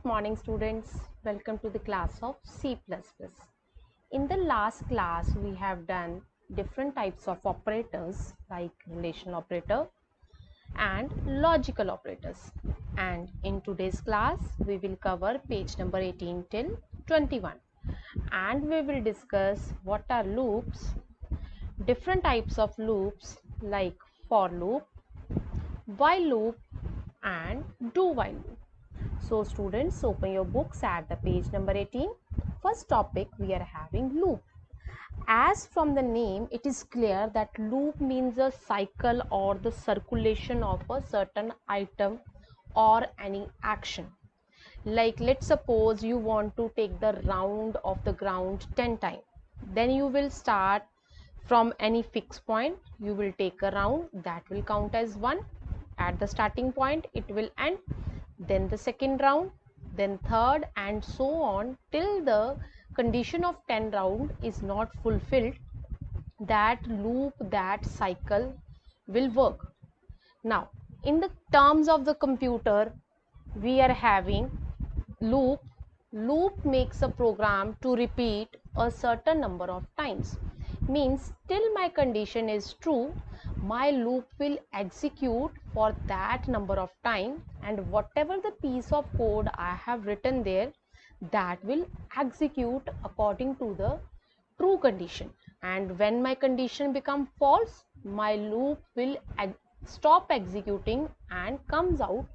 Morning students, welcome to the class of C++. In the last class we have done different types of operators like relational operator and logical operators, and in today's class we will cover page number 18 till 21 and we will discuss what are loops, different types of loops like for loop, while loop and do while loop. So students, open your books at the page number 18. First topic we are having loop. As from the name it is clear that loop means a cycle or the circulation of a certain item or any action. Like let's suppose you want to take the round of the ground 10 times. Then you will start from any fixed point. You will take a round that will count as 1. At the starting point it will end, then the second round, then third, and so on till the condition of 10 round is not fulfilled. That loop, that cycle will work. Now in the terms of the computer we are having loop. Loop makes a program to repeat a certain number of times. Means till my condition is true, my loop will execute for that number of time, and whatever the piece of code I have written there, that will execute according to the true condition. And when my condition become false, my loop will stop executing and comes out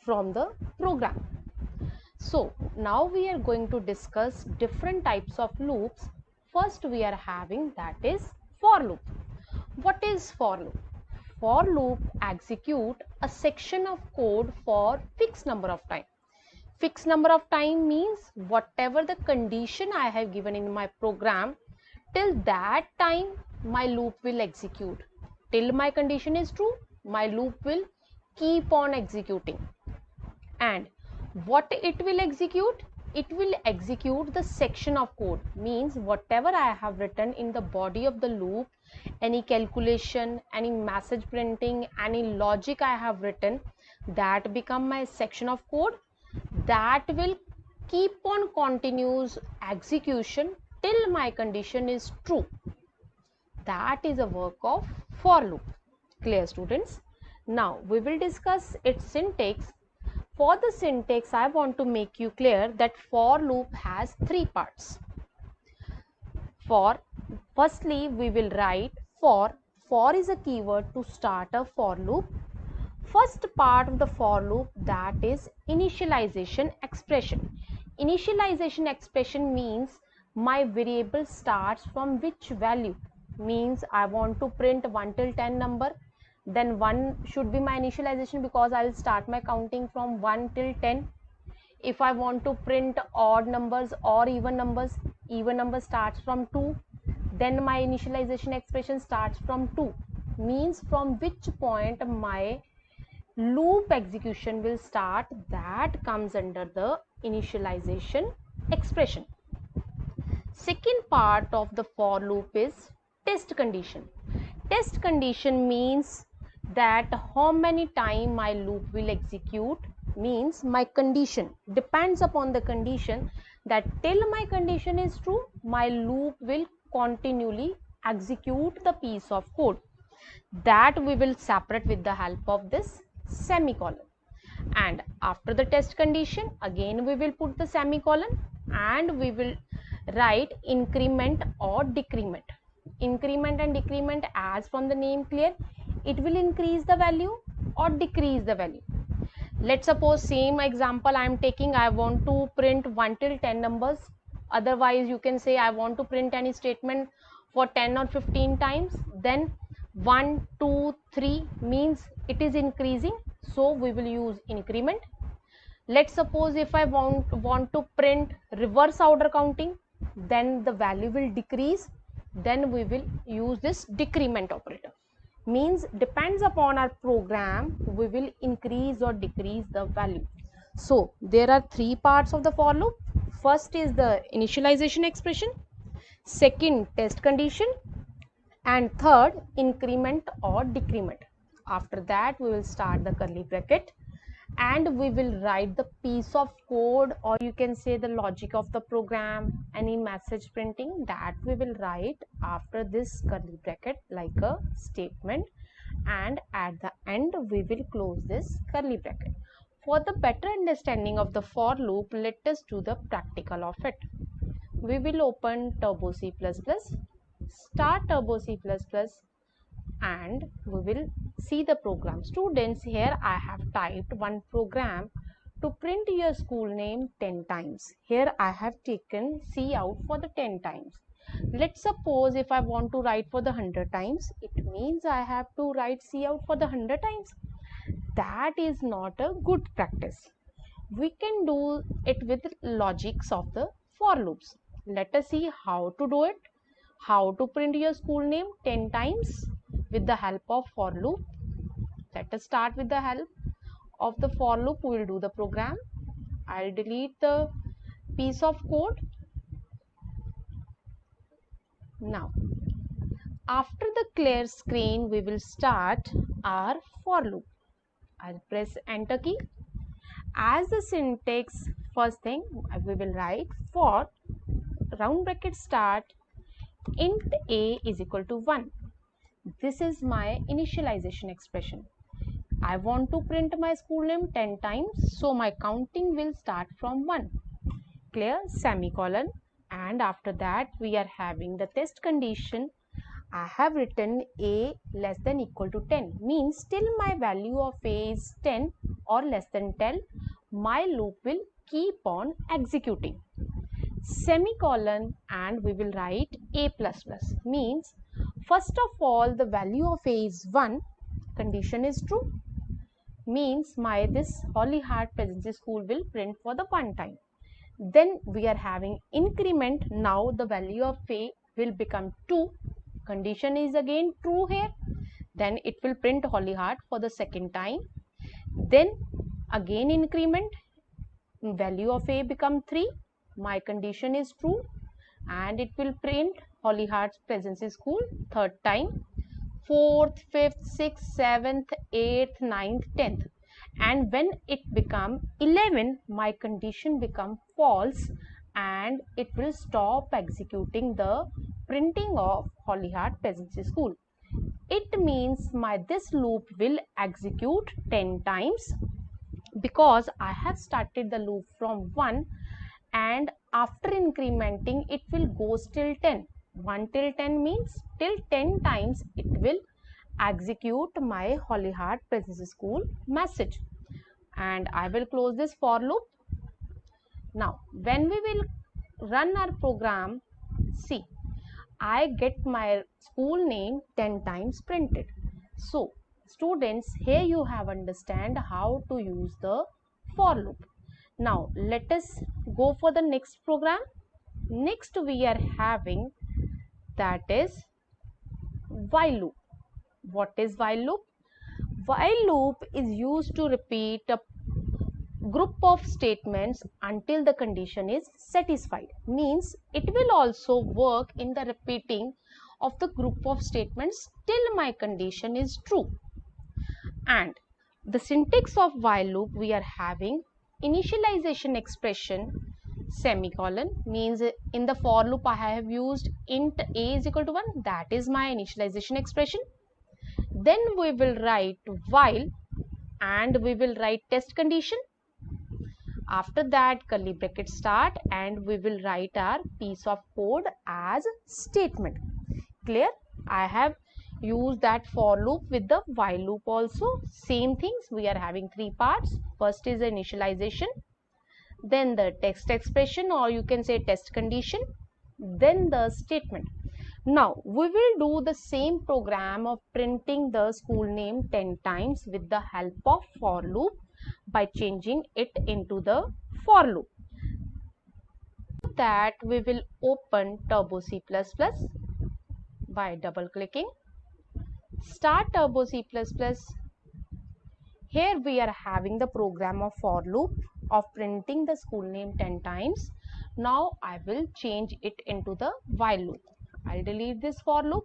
from the program. So now we are going to discuss different types of loops. First we are having that is for loop. What is for loop? For loop execute a section of code for fixed number of time. Fixed number of time means whatever the condition I have given in my program, till that time my loop will execute. Till my condition is true, my loop will keep on executing. And what it will execute? It will execute the section of code. Means whatever I have written in the body of the loop, any calculation, any message printing, any logic I have written, that become my section of code. That will keep on continuous execution till my condition is true. That is a work of for loop. Clear students? Now we will discuss its syntax. For the syntax, I want to make you clear that for loop has 3 parts. For, firstly we will write for. For is a keyword to start a for loop. First part of the for loop, that is initialization expression. Initialization expression means my variable starts from which value. Means I want to print 1 till 10 number, then 1 should be my initialization because I will start my counting from 1 till 10. If I want to print odd numbers or even numbers starts from 2. Then my initialization expression starts from 2. Means from which point my loop execution will start, that comes under the initialization expression. Second part of the for loop is test condition. Test condition means that how many time my loop will execute. Means my condition depends upon the condition, that till my condition is true, my loop will continually execute the piece of code. That we will separate with the help of this semicolon. And after the test condition, again we will put the semicolon and we will write increment or decrement. Increment and decrement, as from the name clear, it will increase the value or decrease the value. Let's suppose same example I am taking. I want to print 1 till 10 numbers. Otherwise you can say I want to print any statement for 10 or 15 times. Then 1, 2, 3 means it is increasing, so we will use increment. Let's suppose if I want to print reverse order counting, then the value will decrease, then we will use this decrement operator. Means depends upon our program, we will increase or decrease the value. So there are 3 parts of the for loop. First is the initialization expression, second test condition, and third increment or decrement. After that we will start the curly bracket and we will write the piece of code, or you can say the logic of the program, any message printing, that we will write after this curly bracket like a statement, and at the end we will close this curly bracket. For the better understanding of the for loop, let us do the practical of it. We will open Turbo C++, start Turbo C++, and we will see the program. Students, here I have typed one program to print your school name 10 times. Here I have taken C out for the 10 times. Let's suppose if I want to write for the 100 times, it means I have to write C out for the 100 times. That is not a good practice. We can do it with logics of the for loops. Let us see how to do it. How to print your school name 10 times with the help of for loop. Let us start with the help of the for loop. We will do the program. I'll delete the piece of code. Now, after the clear screen, we will start our for loop. I'll press enter key. As the syntax, first thing we will write for round bracket start int a is equal to 1. This is my initialization expression. I want to print my school name 10 times, so my counting will start from 1. Clear? Semicolon. And after that we are having the test condition. I have written a less than equal to 10, means till my value of a is 10 or less than 10, my loop will keep on executing. Semicolon, and we will write a plus plus, means first of all the value of a is 1, condition is true, means my this Holy Heart Pregnancy School will print for the 1 time. Then we are having increment. Now the value of a will become 2, condition is again true here. Then it will print Holy Heart for the 2nd time. Then again increment, value of a become 3, my condition is true, and it will print Holy Heart Pregnancy School 3rd time, 4th, 5th, 6th, 7th, 8th, 9th, 10th. And when it become 11, my condition become false, and it will stop executing the printing of Holy Heart Pregnancy School. It means my this loop will execute 10 times, because I have started the loop from 1, and after incrementing it will go till 10. 1 till 10 means till 10 times it will execute my Holy Heart Pregnancy School message. And I will close this for loop. Now when we will run our program, see, I get my school name 10 times printed. So students, here you have understand how to use the for loop. Now let us go for the next program. Next we are having, that is while loop. What is while loop? While loop is used to repeat a group of statements until the condition is satisfied, means it will also work in the repeating of the group of statements till my condition is true. And the syntax of while loop, we are having initialization expression semicolon, means in the for loop I have used int a is equal to 1, that is my initialization expression. Then we will write while, and we will write test condition. After that curly bracket start, and we will write our piece of code as statement. Clear? I have used that for loop with the while loop also. Same things, we are having 3 parts. First is the initialization, then the text expression, or you can say test condition, then the statement. Now we will do the same program of printing the school name 10 times with the help of for loop by changing it into the for loop. For that we will open Turbo C++ by double clicking, start Turbo C++. Here we are having the program of for loop of printing the school name 10 times. Now I will change it into the while loop. I'll delete this for loop.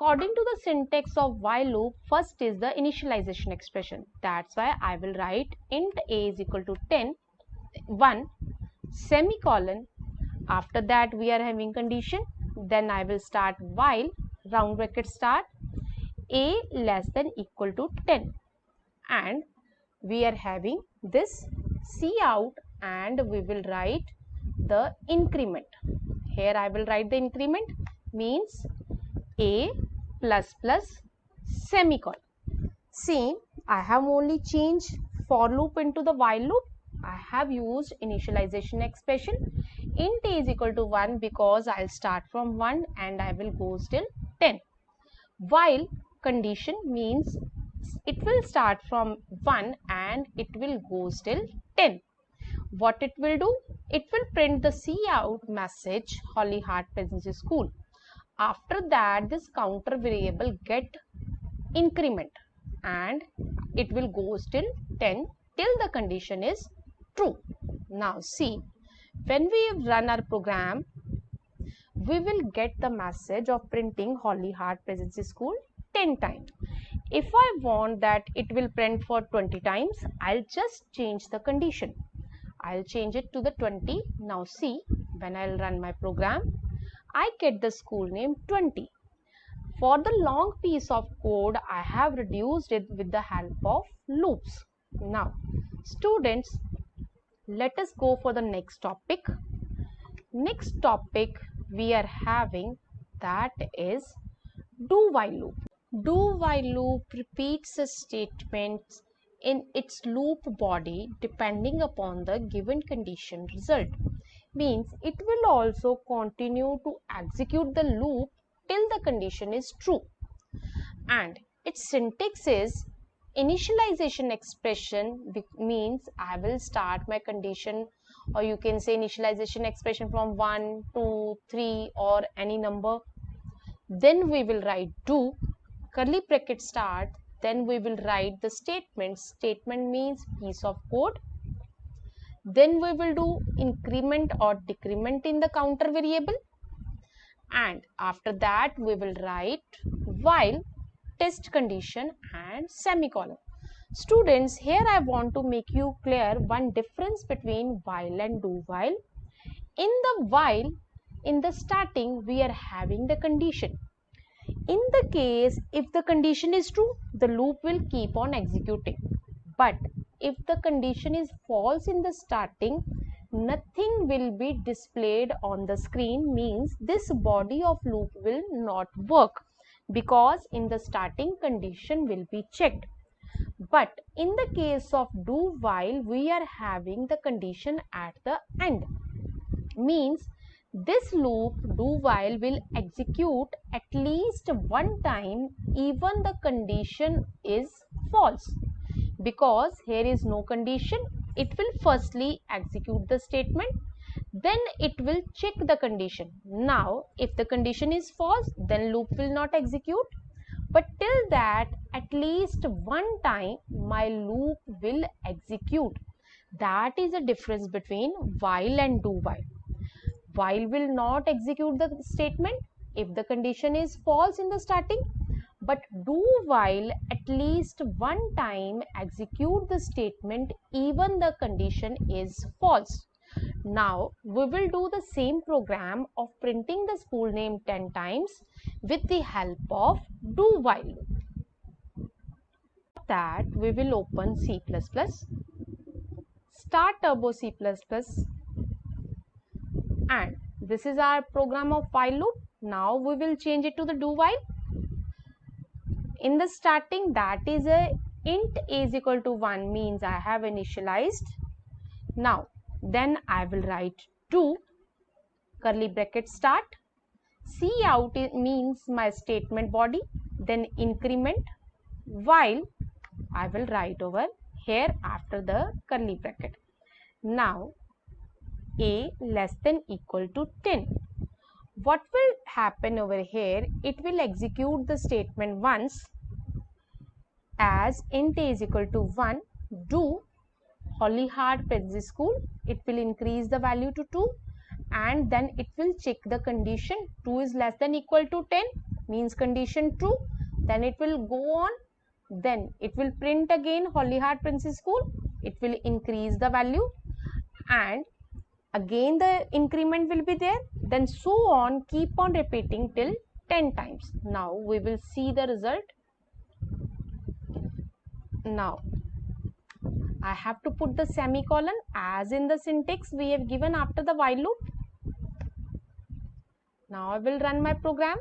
according to the syntax of while loop, first is the initialization expression. That's why I will write int a is equal to 10, 1, semicolon. After that we are having condition. Then I will start while, round bracket start, a less than equal to 10. And we are having this cout, and we will write the increment. Here I will write the increment, means a plus plus semicolon. See, I have only changed for loop into the while loop. I have used initialization expression. Int a is equal to 1 because I'll start from 1 and I will go till 10. While condition means it will start from 1 and it will go till 10. What it will do? It will print the cout message Holly Heart Presence School. After that, this counter variable get increment and it will go till 10 till the condition is true. Now see, when we run our program, we will get the message of printing Holly Heart Presence School 10 times. If I want that it will print for 20 times, I'll just change the condition. I'll change it to the 20. Now see, when I'll run my program, I get the school name 20. For the long piece of code, I have reduced it with the help of loops. Now, students, let us go for the next topic. Next topic we are having, that is do while loop. Do while loop repeats a statement in its loop body depending upon the given condition result. Means it will also continue to execute the loop till the condition is true. And its syntax is initialization expression, means I will start my condition, or you can say initialization expression from 1, 2, 3 or any number. Then we will write do, curly bracket start, then we will write the statement. Statement means piece of code. Then we will do increment or decrement in the counter variable. And after that we will write while, test condition and semicolon. Students, here I want to make you clear one difference between while and do while. In the while, in the starting, we are having the condition. In the case, if the condition is true, the loop will keep on executing. But if the condition is false in the starting, nothing will be displayed on the screen, means this body of loop will not work because in the starting condition will be checked. But in the case of do while, we are having the condition at the end, means this loop do while will execute at least one time even the condition is false. Because here is no condition, it will firstly execute the statement, then it will check the condition. Now if the condition is false, then loop will not execute, but till that at least one time my loop will execute. That is the difference between while and do while. While will not execute the statement if the condition is false in the starting, but do while at least one time execute the statement even the condition is false. Now we will do the same program of printing the school name 10 times with the help of do while. That we will open C++, start Turbo C++, and this is our program of while loop. Now we will change it to the do while. In the starting, that is a int a is equal to 1, means I have initialized. Now then I will write do, curly bracket start, cout means my statement body, then increment, while I will write over here after the curly bracket. Now a less than equal to 10. What will happen over here? It will execute the statement once as int a is equal to 1, do Holly Heart Presence School, it will increase the value to 2, and then it will check the condition 2 is less than equal to 10. means condition true, then it will go on, then it will print again Holly Heart Princess School, it will increase the value, and again the increment will be there, then so on, keep on repeating till 10 times. Now we will see the result. Now I have to put the semicolon as in the syntax we have given after the while loop. Now I will run my program.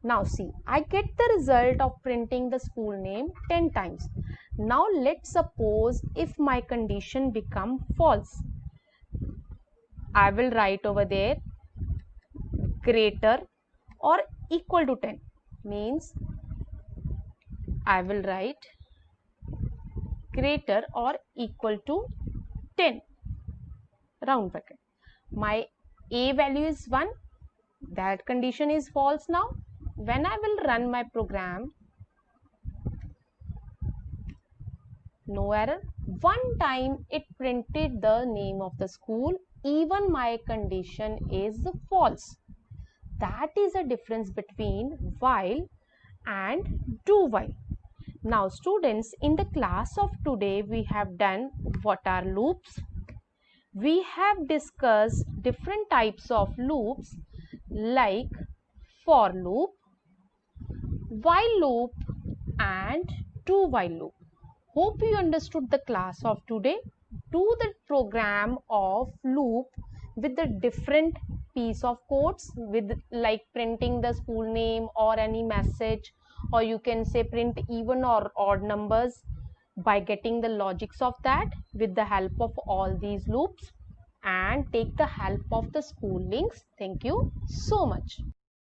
Now see, I get the result of printing the school name 10 times. Now let's suppose if my condition become false. I will write over there greater or equal to 10, means I will write greater or equal to 10, round bracket. My a value is 1, that condition is false. Now when I will run my program, no error. One time it printed the name of the school, even my condition is false. That is a difference between while and do while. Now students, in the class of today we have done what are loops. We have discussed different types of loops like for loop, while loop and do while loop. Hope you understood the class of today. Do the program of loop with the different piece of codes, with like printing the school name or any message, or you can say print even or odd numbers by getting the logics of that with the help of all these loops, and take the help of the school links. Thank you so much.